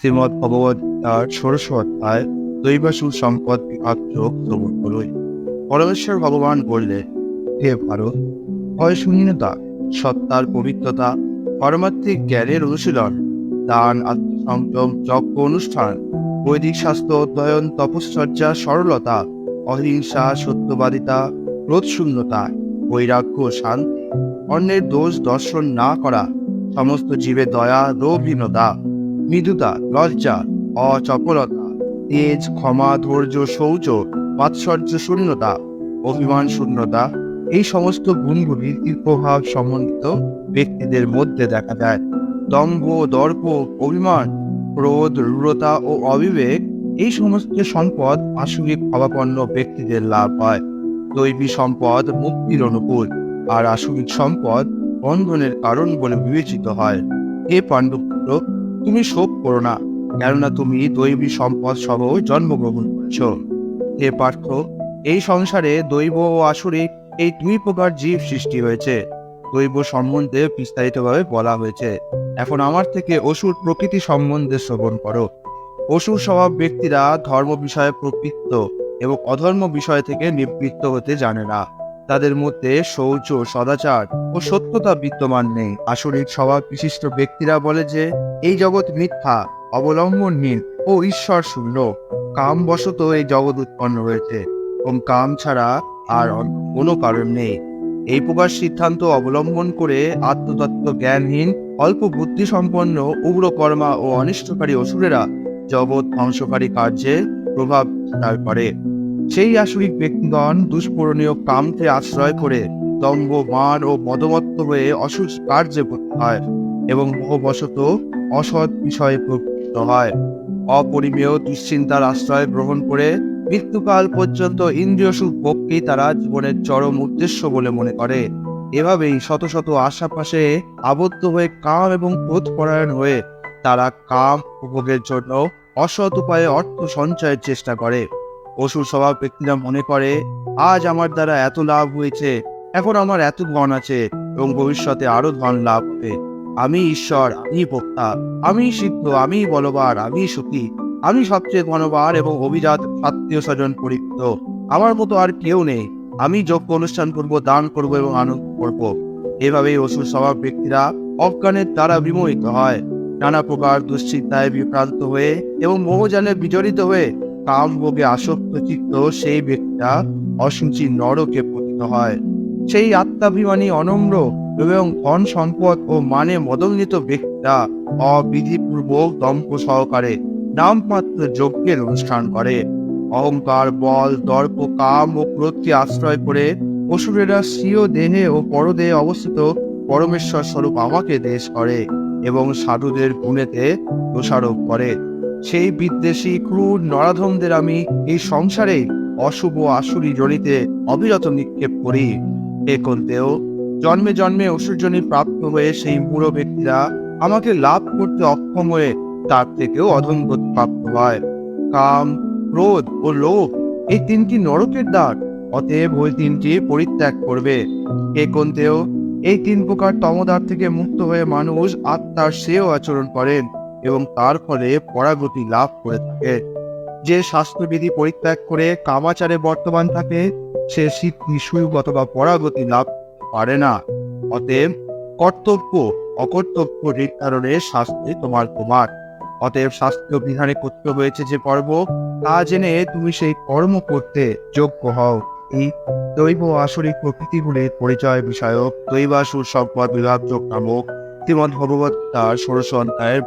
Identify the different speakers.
Speaker 1: শ্রীমদ্ ভগবদ্গীতার ১৬শ অধ্যায় দৈবাসুর সম্পদ বিভাগ যোগ শ্রবণ করুই। পরমেশ্বর ভগবান বললে, হে ভারত, ভয় শূন্যতা, সত্তার পবিত্রতা, পারমার্থিক জ্ঞানের অনুশীলন, দান, আত্মসংযম, যজ্ঞ অনুষ্ঠান, বৈদিক শাস্ত্র অধ্যয়ন, তপশ্চর্যা, সরলতা, অহিংসা, সত্যবাদিতা, ক্রোধশূন্যতা, বৈরাগ্য, শান্তি, অন্যের দোষ দর্শন না করা, সমস্ত জীবে দয়া, লোভহীনতা, মৃদুতা, লজ্জা, অচপলতা, তেজ, ক্ষমা, ধৈর্য, শৌচ, মাৎসর্য শূন্যতা, অভিমান শূন্যতা, এই সমস্ত গুণগুলি তীব্রভাব সম্বন্ধিত ব্যক্তিদের মধ্যে দেখা যায়। দম্ভ, দর্প, অভিমান, ক্রোধ, রূঢ়তা ও অবিবেক, এই সমস্ত সম্পদ আসরিক ভাবাপন্ন ব্যক্তিদের লাভ হয়। দৈবী সম্পদ মুক্তির অনুকূল, আর আসরিক সম্পদ বন্ধনের কারণ বলে বিবেচিত হয়। হে পাণ্ডবপুত্র, তুমি শোক করো না, কেননা তুমি দৈবী সম্পদ সহ জন্মগ্রহণ করেছ। হে পার্থ, এই সংসারে দৈব ও আসরিক এই দুই প্রকার জীব সৃষ্টি হয়েছে। দৈব সম্বন্ধে বিস্তারিতভাবে বলা হয়েছে। এখন আমার থেকে অসুর প্রকৃতি সম্বন্ধে শ্রবণ করো। অসুর স্বভাব ব্যক্তিরা ধর্ম বিষয়ে প্রবৃত্ত এবং অধর্ম বিষয় থেকে নিবৃত্ত হতে জানে না। তাদের মধ্যে শৌচ, সদাচার ও সত্যতা বিদ্যমান নেই। আসরিক স্বভাব বিশিষ্ট ব্যক্তিরা বলে যে এই জগৎ মিথ্যা, অবলম্বনহীন ও ঈশ্বর শূন্য। কাম বশত এই জগৎ উৎপন্ন হয়েছে এবং কাম ছাড়া আর অন্য কোনো কারণ নেই। এই প্রকার সিদ্ধান্ত অবলম্বন করে আত্মতত্ত্ব জ্ঞানহীন, অল্প বুদ্ধি সম্পন্ন, উগ্র কর্মা ও অনিষ্টকারী অসুরেরা জগৎ ধ্বংসকারী কার্যে প্রভাব বিস্তার করে। সেই আসরিক ব্যক্তিগণ দুষ্পূরণীয় কামকে আশ্রয় করে দম্ভ, মান ও মদমত্ত হয়ে অসুর কার্যে প্রবৃত্ত হয় এবং মোহবশত অসৎ বিষয়ে প্রবৃত্ত হয়। অপরিমেয় দুশ্চিন্তার আশ্রয় গ্রহণ করে মৃত্যুকাল পর্যন্ত ইন্দ্রিয় সুখ ভোগকেই তারা জীবনের চরম উদ্দেশ্য বলে মনে করে। এভাবেই শত শত আশাপাশে আবদ্ধ হয়ে কাম এবং ক্রোধ পরায়ণ হয়ে তারা কাম উপভোগের জন্য অসৎ উপায়ে অর্থ সঞ্চয়ের চেষ্টা করে। অসুর স্বভাব ব্যক্তিরা মনে করে, আজ আমার দ্বারা এত লাভ হয়েছে, এখন আমার এত ধন আছে এবং ভবিষ্যতে আরো ধন লাভ হবে। আমি ঈশ্বর, আমি ভোক্তা, আমি সিদ্ধ, আমি বলবান, আমি সুখী, আমি সবচেয়ে ধনবান এবং অভিজাত আত্মীয় স্বজন পরিচিত, আমার মতো আর কেউ নেই। আমি যজ্ঞ অনুষ্ঠান করব, দান করব এবং আনন্দ করব। এভাবেই অসুর স্বভাব ব্যক্তিরা অজ্ঞানের দ্বারা বিমোহিত হয়, নানা প্রকার দুশ্চিন্তায় বিভ্রান্ত হয়ে এবং মোহজালে বিজড়িত হয়ে কাম ভোগে আসক্ত চিত্ত সেই ব্যক্তিরা অসুচি নরকে পতিত হয়। সেই আত্মাভিমানী, অনম্র এবং ধন সম্পদ ও মানে মদোন্বিত ব্যক্তিরা অবিধিপূর্বক দম্ভ সহকারে নামমাত্র যজ্ঞের অনুষ্ঠান করে। অহংকার, বল, দর্প, কাম ও ক্রোধকে আশ্রয় করে অসুরেরা স্বীয় দেহে ও পরদেহে অবস্থিত পরমেশ্বর স্বরূপ আমাকে দেশ করে এবং সাধুদের গুণেতে দোষারোপ করে। সেই বিদ্বেষী ক্রূর নরাধমদের আমি এই সংসারে অশুভ আসুরি জনিতে অবিরত নিক্ষেপ করি। হে কন্তেও, জন্মে জন্মে অসুরজনী প্রাপ্ত হয়ে সেই মূঢ় ব্যক্তিরা আমাকে লাভ করতে অক্ষম হয়ে তার থেকেও অধমগতি প্রাপ্ত হয়। কাম, ক্রোধ ও লোভ, এই তিনটি নরকের দ্বার, অতএব ওই তিনটি পরিত্যাগ করবে। হে কন্তেও, এই তিন প্রকার তমদ্বার থেকে মুক্ত হয়ে মানুষ আত্মার শ্রেয় আচরণ করেন এবং তার ফলে পরাগতি লাভ করে থাকে। যে শাস্ত্রবিধি পরিত্যাগ করে কামাচারে বর্তমান থাকে, সে সিদ্ধি, সুখ অথবা পরাগতি লাভ পারে না। অতএব কর্তব্য অকর্তব্য নির্ধারণে শাস্ত্রে তোমার প্রমাণ। অতএব শাস্ত্রীয় বিধানে করতে হয়েছে যে কর্ম, তা জেনে তুমি সেই কর্ম করতে যোগ্য হও। এই দৈব আসরিক প্রকৃতিগুলির পরিচয় বিষয়ক দৈবাসুর সম্পদ বিভাগ যোগ নামক শ্রীমদ্ ভগবদ্গীতার ১৬শ অধ্যায়ের